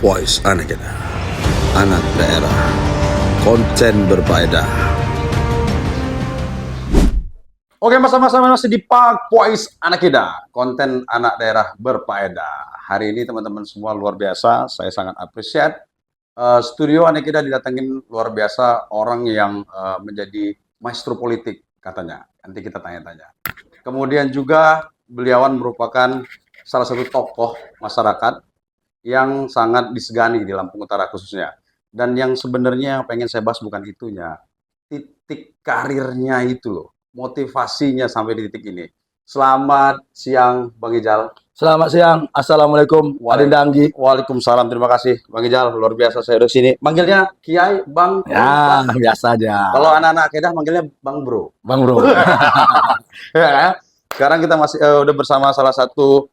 Voice anak kita, anak daerah, konten berfaedah. Oke, sama-sama masih di Pak Voice anak kita, konten anak daerah berfaedah. Hari ini teman-teman semua luar biasa, saya sangat appreciate. Studio anak kita didatengin luar biasa orang yang menjadi maestro politik katanya. Nanti kita tanya-tanya. Kemudian juga beliawan merupakan salah satu tokoh masyarakat yang sangat disegani di Lampung Utara khususnya. Dan yang sebenarnya pengen saya bahas bukan itunya, titik karirnya itu loh, motivasinya sampai di titik ini. Selamat siang Bang Ijal. Selamat siang, Assalamualaikum, Adinda Anggi. Waalaikumsalam, terima kasih Bang Ijal, luar biasa saya udah sini. Manggilnya Kiai, Bang. Ya, biasa aja. Kalau anak-anak Kedah manggilnya Bang Bro. Bang Bro. Ya, sekarang kita masih udah bersama salah satu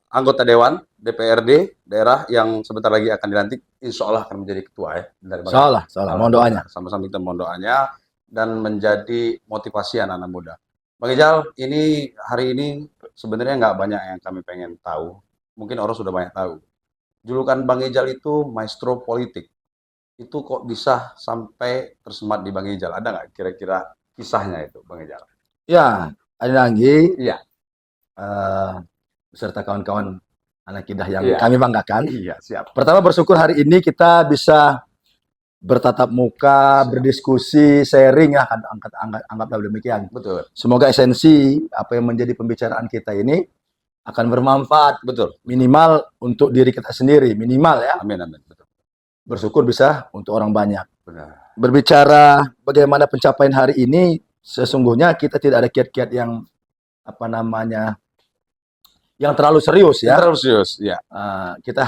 anggota Dewan DPRD daerah yang sebentar lagi akan dilantik, insya Allah akan menjadi ketua ya. Insya Allah, mohon doanya. Sama-sama kita mohon doanya dan menjadi motivasi anak-anak muda. Bang Ijal, ini hari ini sebenarnya nggak banyak yang kami pengen tahu. Mungkin orang sudah banyak tahu. Julukan Bang Ijal itu maestro politik. Itu kok bisa sampai tersemat di Bang Ijal? Ada nggak kira-kira kisahnya itu, Bang Ijal? Ya, Adinda Anggi. Iya. Beserta kawan-kawan anak kidah yang Iya. kami banggakan. Iya, siap. Pertama bersyukur hari ini kita bisa bertatap muka, berdiskusi, sharing ya, anggaplah demikian. Betul. Semoga esensi apa yang menjadi pembicaraan kita ini akan bermanfaat. Betul. Minimal untuk diri kita sendiri, minimal ya. Amin, amin. Betul. Bersyukur bisa untuk orang banyak. Benar. Berbicara bagaimana pencapaian hari ini, sesungguhnya kita tidak ada kiat-kiat yang yang terlalu serius ya. Terlalu serius, ya. Kita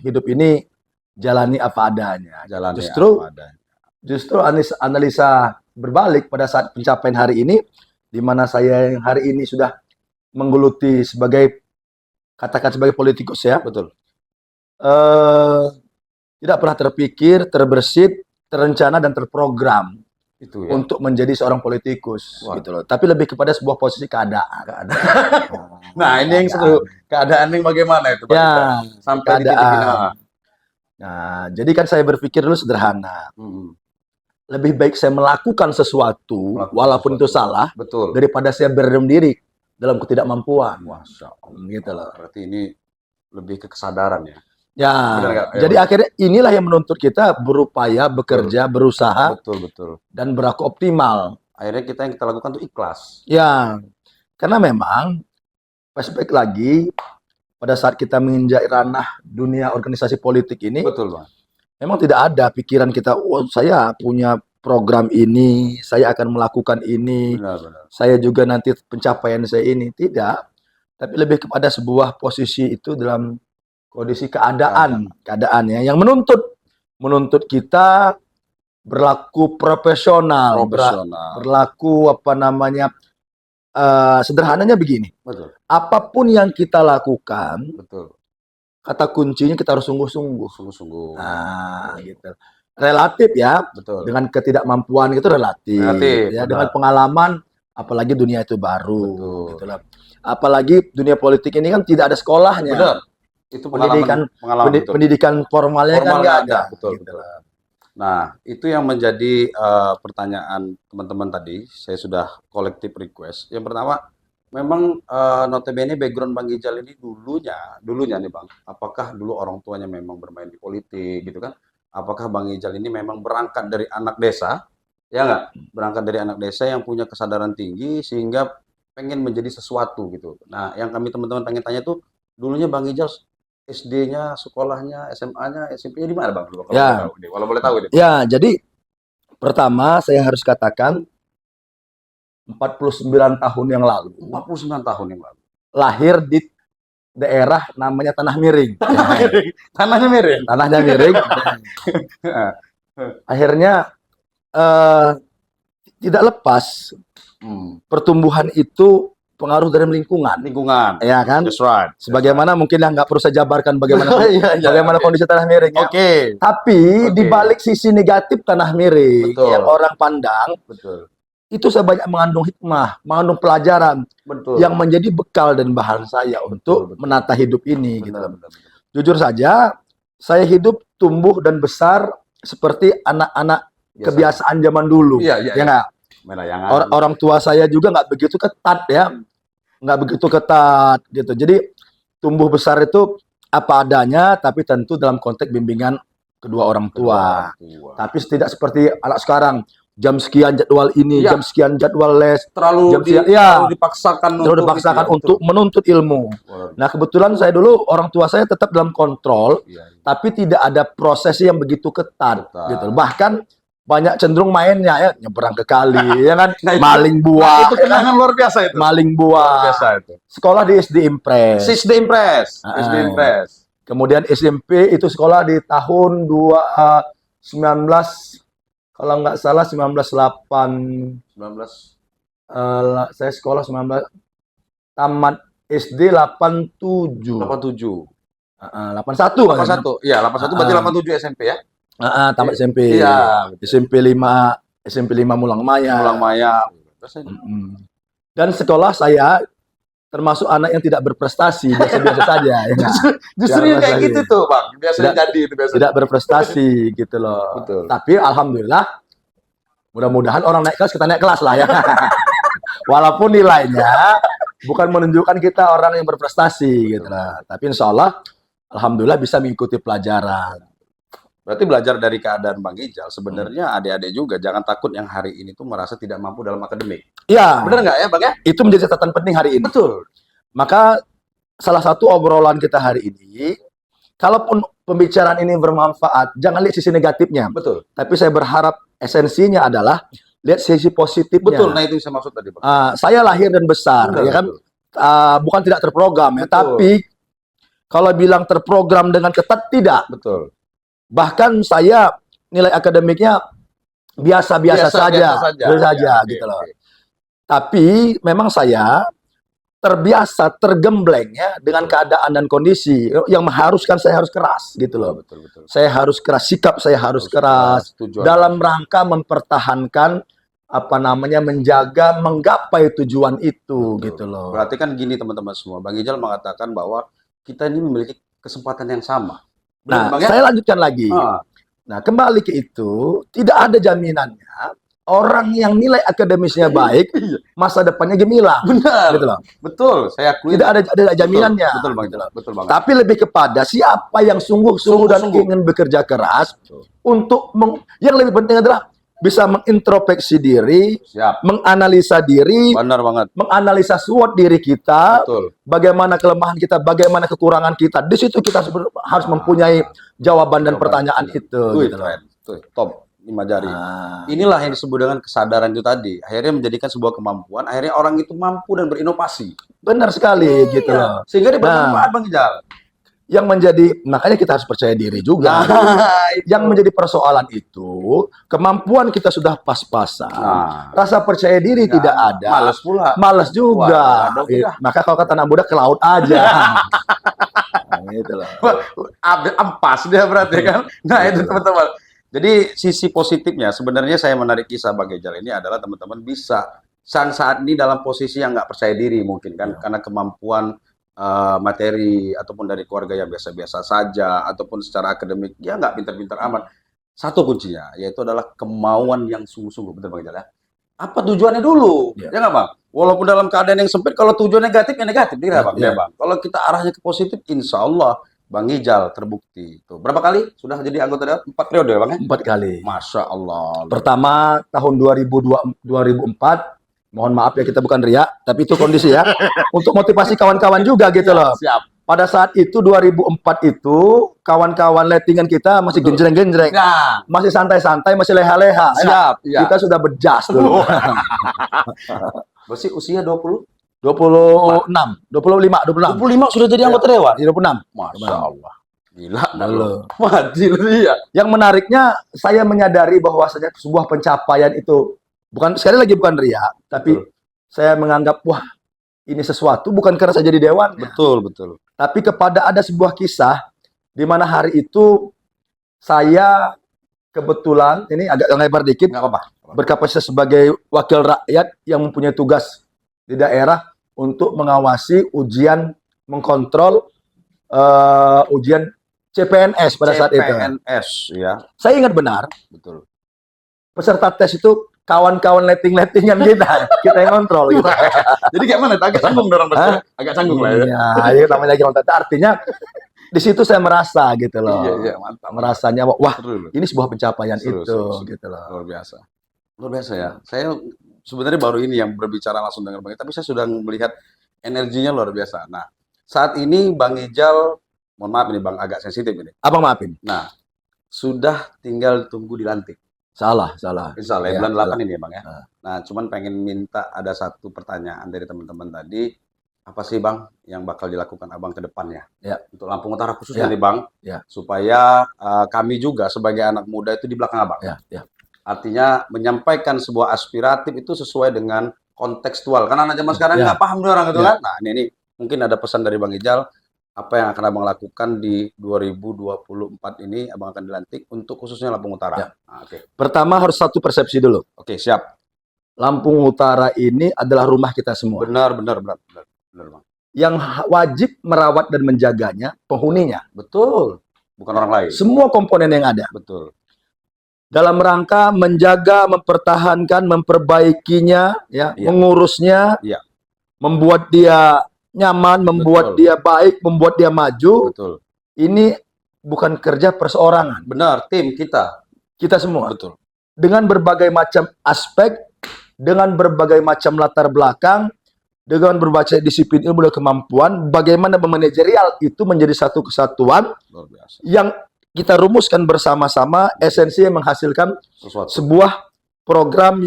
hidup ini jalani apa adanya. Jalani Justru apa adanya. Justru analisa berbalik pada saat pencapaian hari ini, di mana saya hari ini sudah menggeluti katakan sebagai politikus ya. Betul. Tidak pernah terpikir, terbersit, terencana dan terprogram Itu ya. untuk menjadi seorang politikus. Wah. Gitu loh. Tapi lebih kepada sebuah posisi keadaan. Nah, ini yang seru. Keadaan ini bagaimana itu, Pak? Ya, Sampai di titik ini. keadaan. Nah, jadi kan saya berpikir dulu sederhana. Hmm. Lebih baik saya melakukan sesuatu, walaupun itu salah, Betul. daripada saya berdiam diri dalam ketidakmampuan. Masya Allah. Gitu loh. Berarti ini lebih ke kesadaran ya. Ya, Benar nggak? jadi akhirnya inilah yang menuntut kita berupaya, bekerja, berusaha, Betul. dan berlaku optimal. Akhirnya yang kita lakukan itu ikhlas. Ya, karena memang flashback lagi pada saat kita menginjak ranah dunia organisasi politik ini, Betul, Bang. memang tidak ada pikiran kita, oh saya punya program ini, saya akan melakukan ini, Benar. saya juga nanti pencapaian saya ini. Tidak, tapi lebih kepada sebuah posisi itu dalam kondisi keadaan ya, yang menuntut kita berlaku profesional. Berlaku sederhananya begini. Betul. Apapun yang kita lakukan, Betul. kata kuncinya kita harus sungguh-sungguh. Sungguh-sungguh. Nah, gitu. Relatif ya. Betul. Dengan ketidakmampuan itu relatif. Ya, dengan pengalaman, apalagi dunia itu baru. Betul. Gitu lah. Apalagi dunia politik ini kan tidak ada sekolahnya. Benar. Itu pengalaman pendidikan formalnya kan nggak ada. Betul. Nah, itu yang menjadi pertanyaan teman-teman tadi. Saya sudah kolektif request. Yang pertama, memang notabene background Bang Ijal ini dulunya nih Bang. Apakah dulu orang tuanya memang bermain di politik gitu kan? Apakah Bang Ijal ini memang berangkat dari anak desa? Ya nggak? Berangkat dari anak desa yang punya kesadaran tinggi sehingga pengen menjadi sesuatu gitu. Nah, yang kami teman-teman pengen tanya tuh, dulunya Bang Ijal SD-nya, sekolahnya, SMA-nya, SMP-nya di mana Bang? Kalau boleh tahu. Ya, jadi pertama saya harus katakan 49 tahun yang lalu. 49 tahun yang lalu. Lahir di daerah namanya Tanah Miring. Tanahnya miring. Tanahnya miring. Akhirnya tidak lepas pertumbuhan itu pengaruh dari lingkungan, ya kan? That's right. Sebagaimana mungkin nggak perlu saya jabarkan bagaimana kondisi Tanah Miring. Ya? Oke. Tapi di balik sisi negatif Tanah Miring yang orang pandang, itu saya banyak mengandung hikmah, mengandung pelajaran yang menjadi bekal dan bahan saya untuk menata hidup ini. Gitu. jujur saja, saya hidup, tumbuh dan besar seperti anak-anak Biasa. kebiasaan zaman dulu. Iya, iya, Ya iya. nggak? Melayangan. Orang tua saya juga nggak begitu ketat ya, nggak begitu ketat gitu. Jadi tumbuh besar itu apa adanya, tapi tentu dalam konteks bimbingan kedua orang tua. Tapi tidak seperti anak sekarang, jam sekian jadwal ini, Iya. jam sekian jadwal les, terlalu, jam sekian, ya, terlalu dipaksakan terlalu dipaksakan itu ya, untuk menuntut ilmu. betul. Nah kebetulan saya dulu orang tua saya tetap dalam kontrol, Iya, iya. tapi tidak ada proses yang begitu ketat, Ketat. gitu. Bahkan banyak cenderung mainnya ya, nyebrang ke kali, ya kan, Nah, itu- maling Nah, buah, itu kenangan luar biasa itu. maling Luar buah. biasa itu. Sekolah di SD Impres. SD Impress. Ah. SD Impress. Kemudian SMP itu sekolah di tahun 19 kalau nggak salah 1908 19 saya sekolah 19 tamat SD 87. 87. 81 kan? 81. Iya, 81 berarti Ah. 87 SMP ya. Tamat SMP. Iya, SMP 5 Mulang Maya. Mulang Maya. Mm-mm. Dan sekolah saya termasuk anak yang tidak berprestasi, biasa-biasa saja. Ya nggak? Justru Tidak kayak berprestasi. gitu tuh, Bang. Biasanya Tidak- jadi itu biasanya. Tidak berprestasi gitu loh. Betul. Tapi alhamdulillah, mudah-mudahan orang naik kelas kita naik kelas lah ya. Walaupun nilainya bukan menunjukkan kita orang yang berprestasi gitu lah. Tapi insya Allah, alhamdulillah bisa mengikuti pelajaran. Berarti belajar dari keadaan Bang Ijal, sebenarnya adik-adik juga jangan takut yang hari ini tuh merasa tidak mampu dalam akademik. Ya, Benar nggak ya, Bang ya? itu menjadi catatan penting hari ini. Betul. Maka salah satu obrolan kita hari ini, kalaupun pembicaraan ini bermanfaat, jangan lihat sisi negatifnya. Betul. Tapi saya berharap esensinya adalah lihat sisi positifnya. Betul. Nah, itu yang saya maksud tadi, Bang. Saya lahir dan besar, Benar, ya kan? betul. Bukan tidak terprogram ya, Betul. tapi kalau bilang terprogram dengan ketat tidak. Betul. Bahkan saya nilai akademiknya biasa-biasa saja, biasa saja Ya, gitu oke, loh. oke. Tapi memang saya terbiasa tergembleng ya dengan keadaan dan kondisi yang mengharuskan saya harus keras gitu loh. Betul, betul. Saya harus keras, sikap saya harus keras Tujuan. dalam rangka mempertahankan menjaga menggapai tujuan itu Betul. gitu loh. Berarti kan gini teman-teman semua, Bang Ijal mengatakan bahwa kita ini memiliki kesempatan yang sama. Nah, Benar, Bang ya? saya lanjutkan lagi. Ah, Nah, kembali ke itu, tidak ada jaminannya orang yang nilai akademisnya baik, masa depannya gemilang. benar. Gitu loh. Betul, saya akui. Tidak ada jaminannya. Betul, Bang gitu Ijal. loh. Betul, Bang. Tapi lebih kepada siapa yang sungguh-sungguh dan Sungguh-sungguh. ingin bekerja keras Betul. untuk yang lebih penting adalah bisa mengintrospeksi diri, Siap. menganalisa diri, Benar banget. menganalisa SWOT diri kita, Betul. bagaimana kelemahan kita, bagaimana kekurangan kita. Di situ kita harus mempunyai jawaban dan pertanyaan itu. Tuh, Gitu loh. keren. Tuh, top 5 jari. Nah, Inilah yang disebut dengan kesadaran itu tadi. Akhirnya menjadikan sebuah kemampuan. Akhirnya orang itu mampu dan berinovasi. benar sekali gitu loh. Sehingga dia Nah. bermanfaat, Bang Ijal. Yang menjadi makanya kita harus percaya diri juga. Yang menjadi persoalan itu kemampuan kita sudah pas-pasan. Nah. Rasa percaya diri tidak ada. Males pula. Males juga. Wah, udah. Maka kalau kata anak muda ke laut aja. Nah, gitu loh. Ampas dia berarti kan. Nah, itu teman-teman. Jadi sisi positifnya sebenarnya saya menarik kisah Bang Ijal ini adalah teman-teman bisa saat ini dalam posisi yang nggak percaya diri mungkin kan karena kemampuan materi ataupun dari keluarga yang biasa-biasa saja ataupun secara akademik ya nggak pintar-pintar amat. Satu kuncinya yaitu adalah kemauan yang sungguh-sungguh, betul Bang Ijal ya. Apa tujuannya dulu? Ya. Ya nggak Bang? Walaupun dalam keadaan yang sempit, kalau tujuan negatif ya negatif, ya Bang. Ya. Ya, Bang. Kalau kita arahnya ke positif, insya Allah Bang Ijal terbukti. Tuh. Berapa kali sudah jadi anggota Dewan? 4 periode ya Bang ya? 4 kali. Masya Allah. Pertama tahun 2004. Mohon maaf ya kita bukan riak, tapi itu kondisi ya. Untuk motivasi kawan-kawan juga gitu loh. Siap. Pada saat itu 2004 itu kawan-kawan lettingan kita masih genjreng-genjreng. Nah, Masih santai-santai, masih leha-leha. siap. Ya. Kita sudah berjas dulu. Berarti usia 20? 26, 25, 26. 25 sudah jadi anggota Dewan? 26. Masya Allah. Gila. Halo. Mati lu ya. Yang menariknya saya menyadari bahwasanya sebuah pencapaian itu bukan sekali lagi bukan riak, tapi Betul. saya menganggap wah ini sesuatu bukan karena saya jadi dewan, Betul, betul. tapi kepada ada sebuah kisah di mana hari itu saya kebetulan ini agak lebar dikit Nggak apa-apa. berkapasitas sebagai wakil rakyat yang mempunyai tugas di daerah untuk mengawasi ujian mengkontrol ujian CPNS pada saat itu. CPNS, ya. Saya ingat benar, Betul. peserta tes itu kawan-kawan letting-lettingan kita yang kontrol gitu. Jadi kayak mana? Agak canggung dorong pasti. Agak canggung lah ya. Iya, namanya lagi nonton. Artinya di situ saya merasa gitu loh. Iya, mantap. Merasanya wah, Seru loh. ini sebuah pencapaian Seru, itu seru. gitu loh. Luar biasa. Luar biasa ya. Saya sebenarnya baru ini yang berbicara langsung dengan Bang Ijal, tapi saya sudah melihat energinya luar biasa. Nah, saat ini Bang Ijal, mohon maaf ini Bang, agak sensitif ini. Abang maafin. Nah, sudah tinggal tunggu dilantik. Salah. Insya Allah, Ya, bulan 8 salah. ini ya Bang ya. Nah, cuman pengen minta ada satu pertanyaan dari teman-teman tadi. Apa sih Bang yang bakal dilakukan Abang ke depannya? Ya. Untuk Lampung Utara khususnya Ya. nih Bang. Ya. Supaya kami juga sebagai anak muda itu di belakang Abang. Ya. Artinya menyampaikan sebuah aspiratif itu sesuai dengan kontekstual. Karena anak zaman sekarang Ya. nggak paham nih orang itu Ya. kan. Nah, ini mungkin ada pesan dari Bang Ijal. Apa yang akan Abang lakukan di 2024 ini, Abang akan dilantik untuk khususnya Lampung Utara. Ya. Nah, oke. Pertama harus satu persepsi dulu. Oke, siap. Lampung Utara ini adalah rumah kita semua. Benar, Bang. Yang wajib merawat dan menjaganya penghuninya. Betul. Bukan orang lain. Semua komponen yang ada. Betul. Dalam rangka menjaga, mempertahankan, memperbaikinya, ya, Iya. mengurusnya, Iya. membuat dia nyaman, membuat Betul. dia baik, membuat dia maju. Betul. Ini bukan kerja perseorangan. Benar, tim kita. Kita semua. Betul. Dengan berbagai macam aspek, dengan berbagai macam latar belakang, dengan berbagai disiplin ilmu dan kemampuan, bagaimana memanajerial itu menjadi satu kesatuan Luar biasa. yang kita rumuskan bersama-sama, esensi yang menghasilkan Sesuatu. sebuah program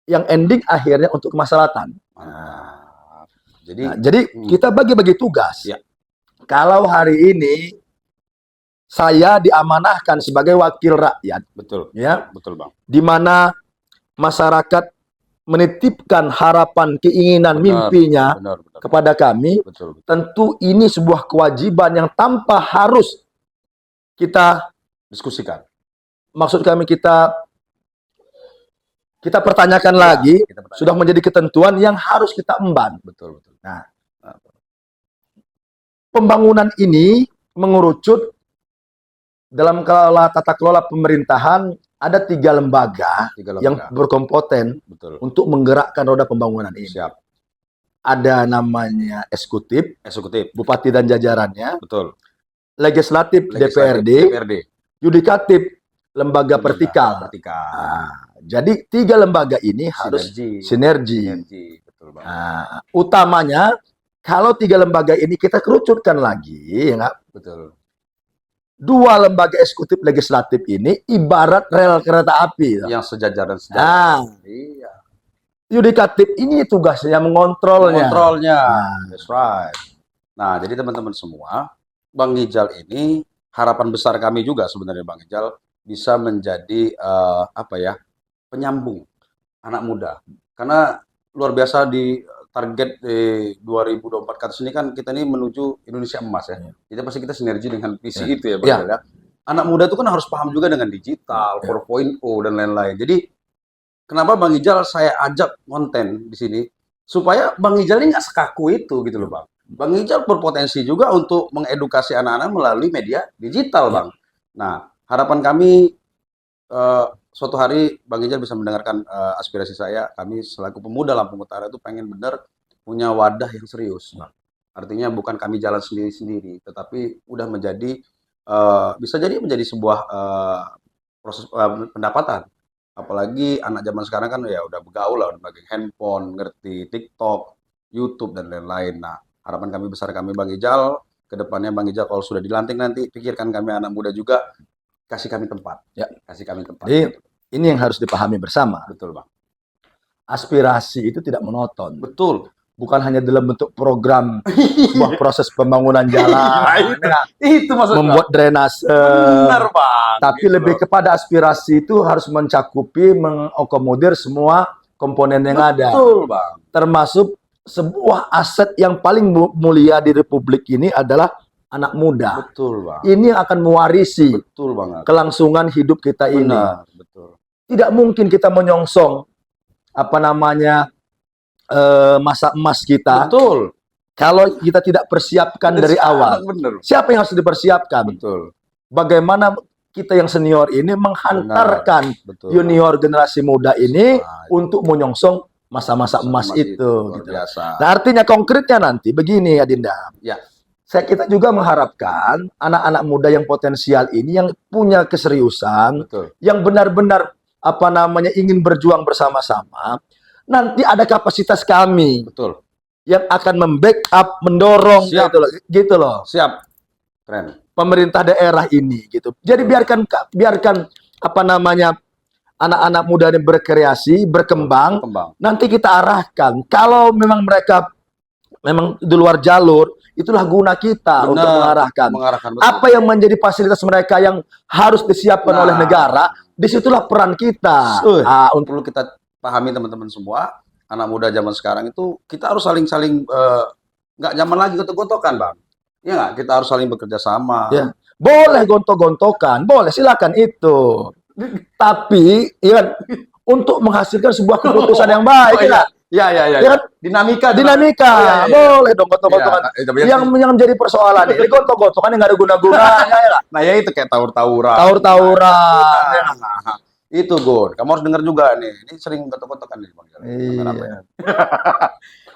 yang ending akhirnya untuk kemaslahatan. Mantap. Jadi kita bagi-bagi tugas. Ya. Kalau hari ini saya diamanahkan sebagai wakil rakyat, Betul. ya, Betul, Bang. di mana masyarakat menitipkan harapan, keinginan, mimpinya Benar. kepada kami, Betul. tentu ini sebuah kewajiban yang tanpa harus kita, Diskusikan. maksud kami kita pertanyakan Ya, lagi, kita bertanya. sudah menjadi ketentuan yang harus kita emban. Betul. Nah, pembangunan ini mengerucut dalam tata kelola pemerintahan ada 3 lembaga yang berkompeten betul untuk menggerakkan roda pembangunan ini. Siap. Ada namanya eksekutif, Eksekutif. bupati dan jajarannya, Betul. legislatif, DPRD, yudikatif, lembaga vertikal. Jadi 3 lembaga ini harus sinergi. Betul, Bang. Nah, utamanya kalau 3 lembaga ini kita kerucutkan lagi, ya nggak? Betul. 2 lembaga eksekutif legislatif ini ibarat rel kereta api. Yang sejajar. Nah, Iya. yudikatif ini tugasnya mengontrolnya. That's right. Nah, jadi teman-teman semua, Bang Ijal ini harapan besar kami juga sebenarnya Bang Ijal bisa menjadi penyambung anak muda. Karena luar biasa di target 2024 ke atas ini kan kita ini menuju Indonesia emas ya. Jadi pasti kita sinergi dengan visi itu ya Bang Ijal ya. Anak muda itu kan harus paham juga dengan digital, 4.0 dan lain-lain. Jadi kenapa Bang Ijal saya ajak konten di sini supaya Bang Ijal ini nggak sekaku itu gitu loh Bang. Bang Ijal berpotensi juga untuk mengedukasi anak-anak melalui media digital Bang. Nah, harapan kami suatu hari Bang Ijal bisa mendengarkan aspirasi saya. Kami selaku pemuda Lampung Utara itu pengen benar punya wadah yang serius Bang. Artinya bukan kami jalan sendiri-sendiri, tetapi udah menjadi bisa jadi menjadi sebuah proses pendapatan. Apalagi anak zaman sekarang kan ya udah bergaul lah, udah pakai handphone, ngerti TikTok, YouTube dan lain-lain. Nah, harapan kami besar kami Bang Ijal, ke depannya Bang Ijal kalau sudah dilantik nanti, pikirkan kami anak muda juga, kasih kami tempat. Ya. Kasih kami tempat. Jadi, ini yang harus dipahami bersama. Betul, Bang. Aspirasi itu tidak monoton. Betul. Bukan hanya dalam bentuk program sebuah proses pembangunan jalan, Itu maksudnya. membuat drainase. Benar, Bang. Tapi Gitu lebih loh. kepada aspirasi itu harus mencakupi, mengakomodir semua komponen yang ada. Betul, Bang. Termasuk sebuah aset yang paling mulia di Republik ini adalah anak muda. Betul, Bang. Ini akan mewarisi Betul banget. kelangsungan hidup kita ini. Benar, betul. Tidak mungkin kita menyongsong masa emas kita Betul. Kalau kita tidak persiapkan dari awal, Bener. siapa yang harus dipersiapkan? Betul. Bagaimana kita yang senior ini menghantarkan Betul. junior generasi muda ini Nah, untuk menyongsong masa-masa emas itu. luar Gitu. biasa. Nah, artinya konkretnya nanti begini, Adinda. Ya. Kita juga mengharapkan anak-anak muda yang potensial ini yang punya keseriusan, Betul. yang benar-benar ingin berjuang bersama-sama. Nanti ada kapasitas kami Betul. yang akan membackup, mendorong Siap. gitu loh. Siap. Keren. Pemerintah daerah ini gitu. Jadi biarkan anak-anak muda ini berkreasi, berkembang. Nanti kita arahkan. Kalau memang mereka memang di luar jalur, itulah guna kita untuk mengarahkan. Apa yang menjadi fasilitas mereka yang harus disiapkan oleh negara, disitulah peran kita. Perlu kita pahami teman-teman semua, anak muda zaman sekarang itu kita harus saling-saling nggak zaman lagi gontok-gontokan, Bang. Iya nggak? Kita harus saling bekerja sama. Ya. Boleh gontok-gontokan, boleh silakan itu. Tapi ya, untuk menghasilkan sebuah keputusan yang baik, ya. Ya. Dinamika. Boleh dong gontok-gontokan. Yang menjadi persoalan ini gontok-gontokan yang nggak ada guna-gunanya, ya. Nah, ya itu kayak tawur-tawuran. Tawur-tawuran. Itu, Gon. Kamu harus dengar juga nih. Ini sering gontok-gontokan nih, Bang. Iya.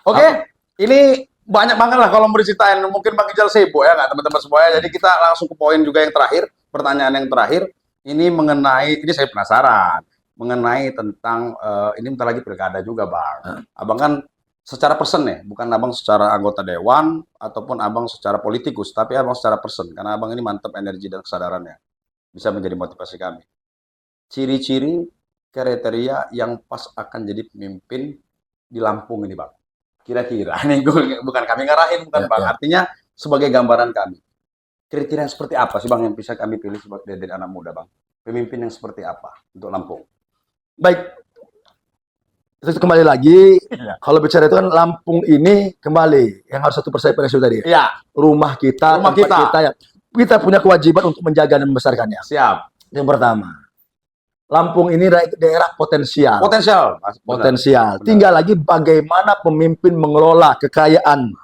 Oke, ini banyak banget lah kalau mau diceritain. Mungkin Bang Ijal sibuk ya nggak teman-teman semuanya. Jadi kita langsung ke poin juga yang terakhir. Pertanyaan yang terakhir. Ini mengenai, ini saya penasaran. Mengenai tentang, ini bentar lagi pilkada juga, Bang. Abang kan secara person ya, bukan abang secara anggota dewan, ataupun abang secara politikus, tapi abang secara person. Karena abang ini mantap energi dan kesadarannya. Bisa menjadi motivasi kami. Ciri-ciri, kriteria yang pas akan jadi pemimpin di Lampung ini, Bang. Kira-kira, ini bukan kami ngarahin, bukan Bang. Artinya sebagai gambaran kami. Kriteria yang seperti apa sih Bang yang bisa kami pilih sebagai dari anak muda, Bang? Pemimpin yang seperti apa untuk Lampung? Baik. Terus kembali lagi, kalau bicara itu kan Lampung ini kembali yang harus 1% tadi. Iya. Rumah kita, kita punya kewajiban untuk menjaga dan membesarkannya. Siap. Yang pertama. Lampung ini daerah potensial. Potensial. Tinggal lagi bagaimana pemimpin mengelola kekayaan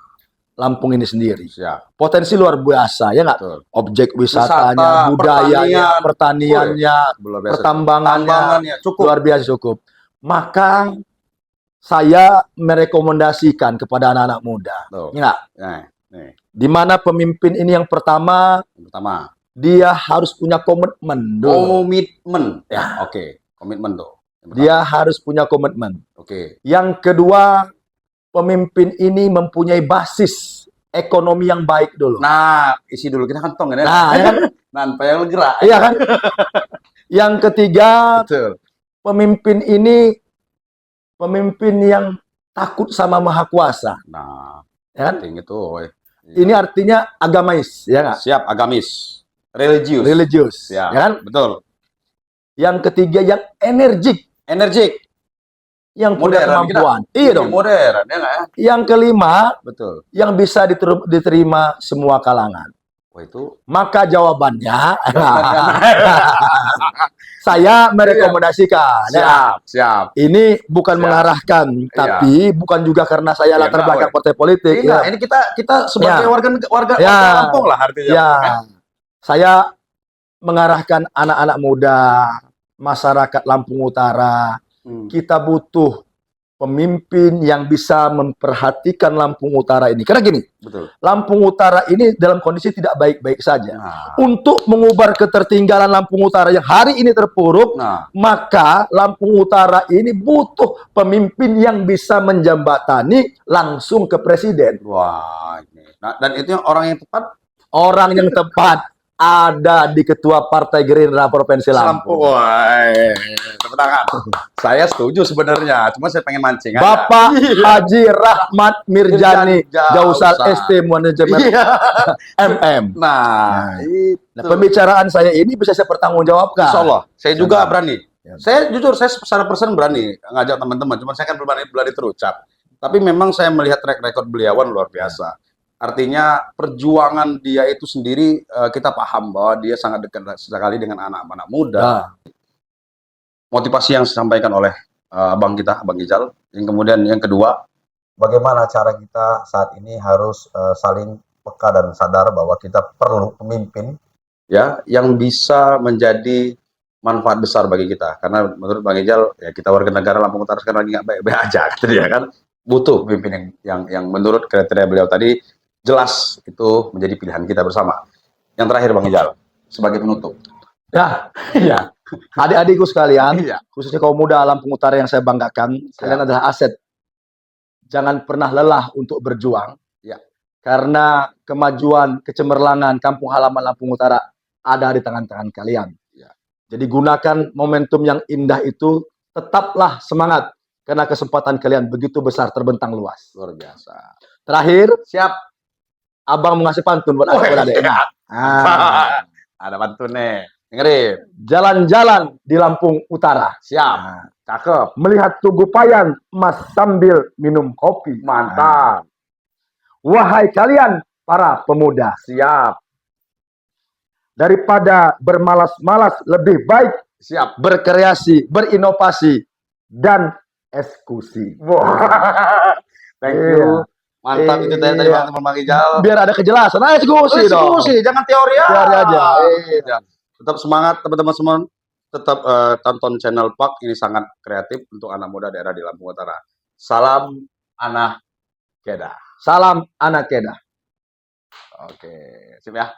Lampung ini sendiri. Siap. Potensi luar biasa, ya nggak? Objek wisatanya, budayanya, pertaniannya, pertambangannya, luar biasa cukup. Maka saya merekomendasikan kepada anak-anak muda, nggak? Di mana pemimpin ini yang pertama, dia harus punya komitmen dulu. Komitmen. Ya, oke. Komitmen tuh. Dia harus punya komitmen. Oke. Yang kedua, pemimpin ini mempunyai basis ekonomi yang baik dulu. Nah, isi dulu kita kantong ya. Nah, ya kan? Nampak yang gerak. Iya kan? Yang ketiga, betul. Pemimpin ini pemimpin yang takut sama Maha Kuasa. Nah, ya kan? Itu. Ini artinya agamais, ya nggak? Siap, agamis. Religius. Ya kan? Betul. Yang ketiga yang energik. Yang punya kemampuan. Iya dong. Modern, ya nggak ya? Yang kelima, betul. Yang bisa diterima semua kalangan. Wah, itu. Maka jawabannya, saya merekomendasikan. Siap. Ini bukan mengarahkan, tapi bukan juga karena saya latar belakang partai politik. Ini kita sebagai warga Lampung lah artinya. Ya. Saya mengarahkan anak-anak muda, masyarakat Lampung Utara. Kita butuh pemimpin yang bisa memperhatikan Lampung Utara ini. Karena gini, Lampung Utara ini dalam kondisi tidak baik-baik saja. Untuk mengubah ketertinggalan Lampung Utara yang hari ini terpuruk, maka Lampung Utara ini butuh pemimpin yang bisa menjembatani langsung ke presiden. Wah, ini. Nah, dan itu orang yang tepat? Orang yang tepat ada di Ketua Partai Gerindra Provinsi Lampung. Wah, tepuk tangan. Saya setuju sebenarnya, cuma saya pengen mancing. Bapak Haji Rahmat Mirjani, Jausal ST Manajemen MM. Nah, pembicaraan saya ini bisa saya pertanggungjawabkan. Insya Allah, saya juga berani. Saya jujur, saya secara persen berani ngajak teman-teman, cuma saya kan belum berani terucap. Tapi memang saya melihat track record beliauan luar biasa. Artinya perjuangan dia itu sendiri kita paham bahwa dia sangat dekat sekali dengan anak-anak muda. Motivasi yang disampaikan oleh abang kita, Abang Ijal. Yang kemudian yang kedua, bagaimana cara kita saat ini harus saling peka dan sadar bahwa kita perlu pemimpin ya yang bisa menjadi manfaat besar bagi kita. Karena menurut Bang Ijal, ya kita warga negara Lampung Utara sekarang lagi nggak baik-baik aja, gitu ya kan. Butuh pemimpin yang menurut kriteria beliau tadi jelas itu menjadi pilihan kita bersama. Yang terakhir Bang Ijal, sebagai penutup. Ya, ya. Adik-adikku sekalian, Iya. khususnya kaum muda Lampung Utara yang saya banggakan, kalian adalah aset. Jangan pernah lelah untuk berjuang. Ya. Karena kemajuan, kecemerlangan kampung halaman Lampung Utara ada di tangan-tangan kalian. Ya. Jadi gunakan momentum yang indah itu, tetaplah semangat. Karena kesempatan kalian begitu besar, terbentang luas. Luar biasa. Terakhir, Siap. abang mengasih pantun buat adik-adiknya. Ada pantun nih. Dengerin. Jalan-jalan di Lampung Utara. Siap. Cakep. Melihat Tugu Payan, Mas sambil minum kopi. Mantap. Wahai kalian para pemuda, Siap. daripada bermalas-malas lebih baik Siap. berkreasi, berinovasi, dan eksekusi. Thank Iya. you. Mantap itu tadi Iya. Bang Ijal. Biar ada kejelasan, eksekusi dong. Eksekusi, jangan teori Teori aja. Iya. Tetap semangat teman-teman semua. Tetap tonton channel Pak, ini sangat kreatif untuk anak muda daerah di Lampung Utara. Salam anak Kedah. Salam anak Kedah. Oke, sip ya.